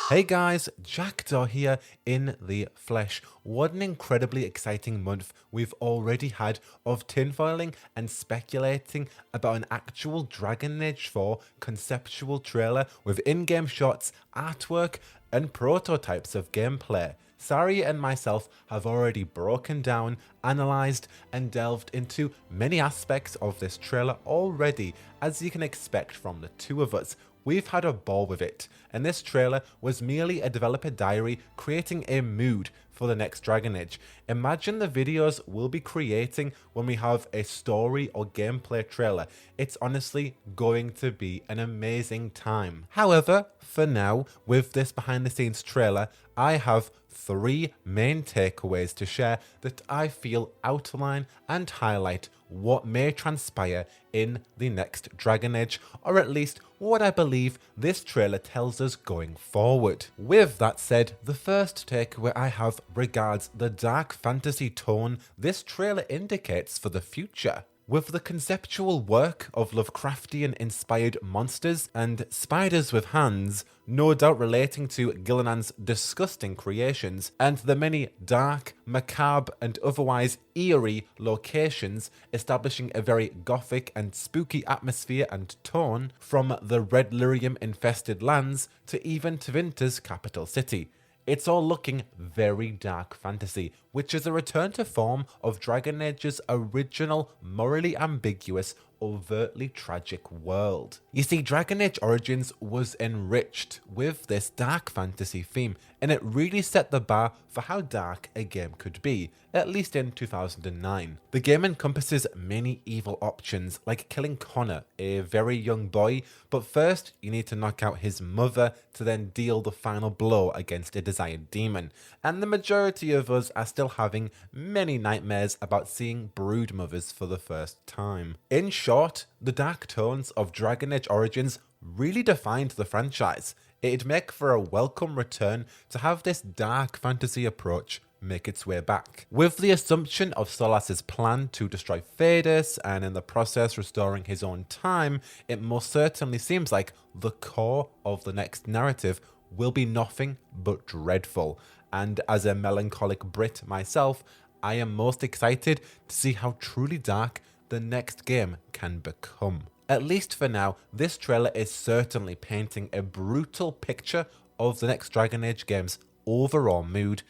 Hey guys, Jackdaw here in the flesh. What an incredibly exciting month we've already had of tinfoiling and speculating about an actual Dragon Age 4 conceptual trailer with in-game shots, artwork, and prototypes of gameplay. Sari and myself have already broken down, analysed, and delved into many aspects of this trailer already, as you can expect from the two of us. We've had a ball with it, and this trailer was merely a developer diary creating a mood for the next Dragon Age. Imagine the videos we'll be creating when we have a story or gameplay trailer. It's honestly going to be an amazing time. However, for now, with this behind the scenes trailer, I have three main takeaways to share that I feel outline and highlight what may transpire in the next Dragon Age, or at least what I believe this trailer tells us going forward. With that said, the first takeaway I have regards the dark fantasy tone this trailer indicates for the future. With the conceptual work of Lovecraftian-inspired monsters and spiders with hands, no doubt relating to Gillenan's disgusting creations, and the many dark, macabre and otherwise eerie locations establishing a very gothic and spooky atmosphere and tone, from the Red Lyrium-infested lands to even Tevinter's capital city. It's all looking very dark fantasy, which is a return to form of Dragon Age's original, morally ambiguous, overtly tragic world. You see, Dragon Age Origins was enriched with this dark fantasy theme, and it really set the bar for how dark a game could be, at least in 2009. The game encompasses many evil options, like killing Connor, a very young boy, but first you need to knock out his mother to then deal the final blow against a desired demon, and the majority of us are still having many nightmares about seeing brood mothers for the first time. In short, the dark tones of Dragon Age Origins really defined the franchise. It'd make for a welcome return to have this dark fantasy approach make its way back. With the assumption of Solas's plan to destroy 4's and in the process restoring his own time, it most certainly seems like the core of the next narrative will be nothing but dreadful. And as a melancholic Brit myself, I am most excited to see how truly dark the next game can become. At least for now, this trailer is certainly painting a brutal picture of the next Dragon Age game's overall mood,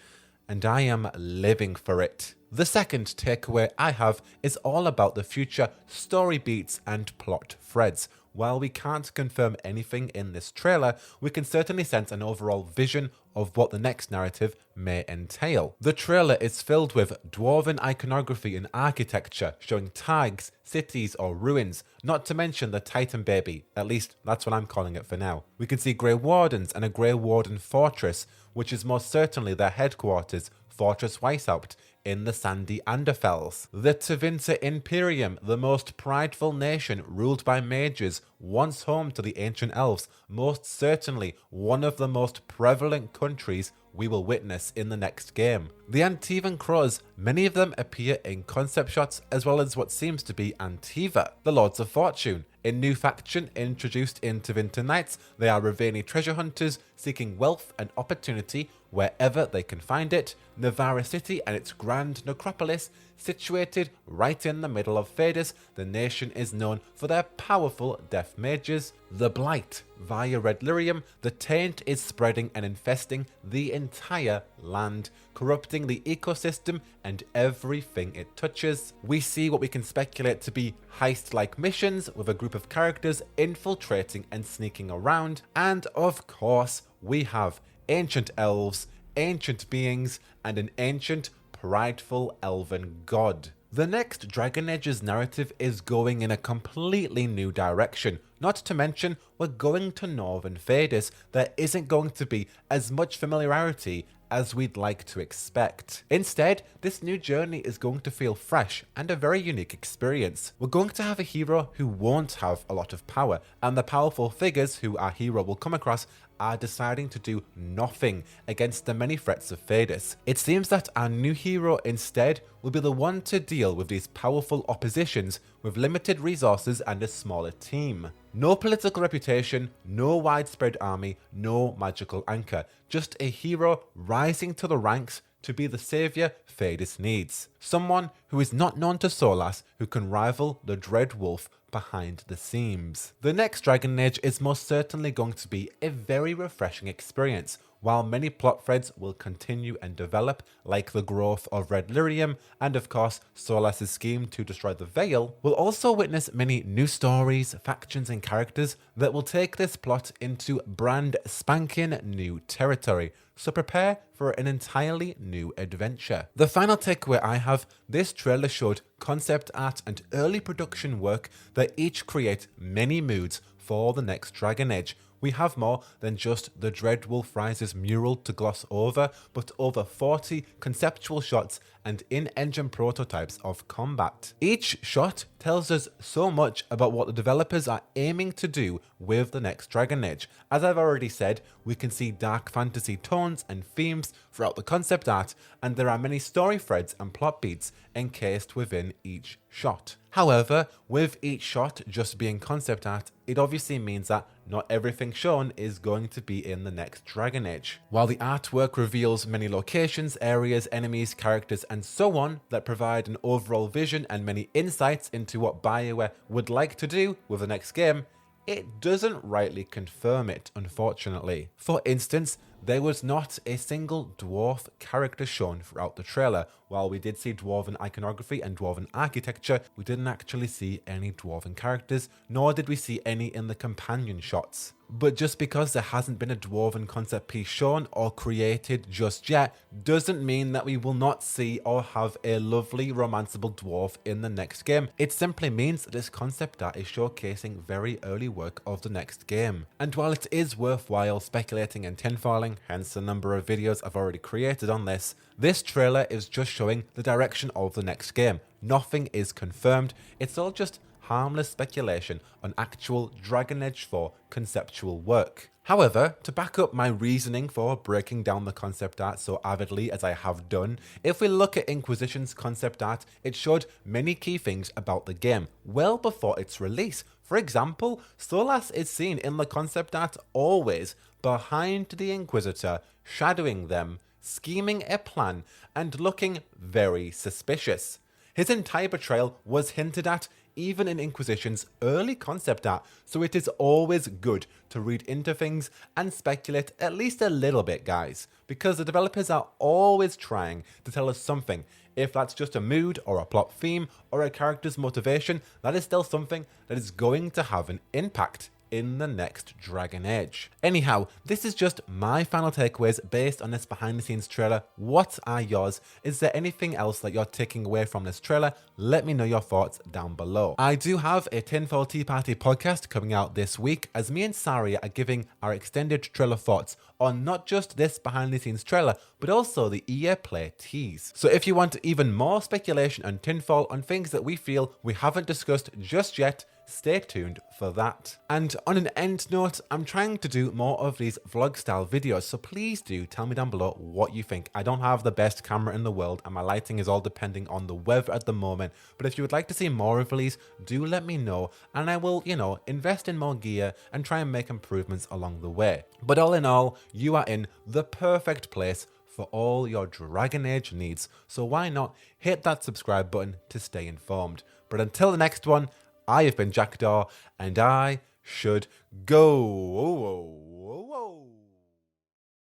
and I am living for it. The second takeaway I have is all about the future story beats and plot threads. While we can't confirm anything in this trailer, we can certainly sense an overall vision of what the next narrative may entail. The trailer is filled with dwarven iconography and architecture, showing tags, cities or ruins, not to mention the Titan baby, at least that's what I'm calling it for now. We can see Grey Wardens and a Grey Warden fortress, which is most certainly their headquarters, Fortress Weishaupt, in the sandy Anderfells. The Tevinter Imperium, the most prideful nation ruled by mages, once home to the ancient elves, most certainly one of the most prevalent countries we will witness in the next game. The Antivan Crows, many of them appear in concept shots as well as what seems to be Antiva, the Lords of Fortune. A new faction introduced in Tevinter Knights, they are Raveni treasure hunters seeking wealth and opportunity wherever they can find it. Navarra City and its grand necropolis, situated right in the middle of 4's, the nation is known for their powerful death mages. The Blight, via Red Lyrium, the taint is spreading and infesting the entire land, corrupting the ecosystem and everything it touches. We see what we can speculate to be heist-like missions with a group of characters infiltrating and sneaking around, and of course we have ancient elves, ancient beings, and an ancient prideful elven god. The next Dragon Age's narrative is going in a completely new direction. Not to mention, we're going to Northern 4's. There isn't going to be as much familiarity as we'd like to expect. Instead, this new journey is going to feel fresh and a very unique experience. We're going to have a hero who won't have a lot of power, and the powerful figures who our hero will come across are deciding to do nothing against the many threats of 4's. It seems that our new hero instead will be the one to deal with these powerful oppositions with limited resources and a smaller team. No political reputation, no widespread army, no magical anchor, just a hero rising to the ranks to be the saviour 4's needs. Someone who is not known to Solas, who can rival the Dread Wolf behind the scenes. The next Dragon Age is most certainly going to be a very refreshing experience. While many plot threads will continue and develop, like the growth of Red Lyrium and of course Solas' scheme to destroy the Veil, we'll also witness many new stories, factions and characters that will take this plot into brand spanking new territory. So prepare for an entirely new adventure. The final takeaway I have, this trailer showed concept art and early production work that each create many moods for the next Dragon Age. We have more than just the Dreadwolf Rises mural to gloss over, but over 40 conceptual shots and in-engine prototypes of combat. Each shot tells us so much about what the developers are aiming to do with the next Dragon Age. As I've already said, we can see dark fantasy tones and themes throughout the concept art, and there are many story threads and plot beats encased within each shot. However, with each shot just being concept art, it obviously means that not everything shown is going to be in the next Dragon Age. While the artwork reveals many locations, areas, enemies, characters, and so on that provide an overall vision and many insights into what BioWare would like to do with the next game, it doesn't rightly confirm it, unfortunately. For instance, there was not a single dwarf character shown throughout the trailer. While we did see dwarven iconography and dwarven architecture, we didn't actually see any dwarven characters, nor did we see any in the companion shots. But just because there hasn't been a dwarven concept piece shown or created just yet, doesn't mean that we will not see or have a lovely romanceable dwarf in the next game. It simply means that this concept art is showcasing very early work of the next game. And while it is worthwhile speculating and tinfoiling, hence the number of videos I've already created on this trailer is just showing the direction of the next game. Nothing is confirmed, it's all just harmless speculation on actual Dragon Age 4 conceptual work. However, to back up my reasoning for breaking down the concept art so avidly as I have done, if we look at Inquisition's concept art, it showed many key things about the game well before its release. For example, Solas is seen in the concept art always behind the Inquisitor, shadowing them, scheming a plan, and looking very suspicious. His entire betrayal was hinted at even in Inquisition's early concept art, so it is always good to read into things and speculate at least a little bit, guys, because the developers are always trying to tell us something. If that's just a mood or a plot theme or a character's motivation, that is still something that is going to have an impact in the next Dragon Age. Anyhow, this is just my final takeaways based on this behind the scenes trailer. What are yours? Is there anything else that you're taking away from this trailer? Let me know your thoughts down below. I do have a Tinfoil Tea Party podcast coming out this week as me and Saria are giving our extended trailer thoughts on not just this behind the scenes trailer, but also the EA Play tease. So if you want even more speculation and tinfoil on things that we feel we haven't discussed just yet, stay tuned for that. And on an end note, I'm trying to do more of these vlog style videos, so please do tell me down below what you think. I don't have the best camera in the world and my lighting is all depending on the weather at the moment, but if you would like to see more of these, do let me know and I will, invest in more gear and try and make improvements along the way. But all in all, you are in the perfect place for all your Dragon Age needs, so why not hit that subscribe button to stay informed. But until the next one, I have been Jackdaw, and I should go.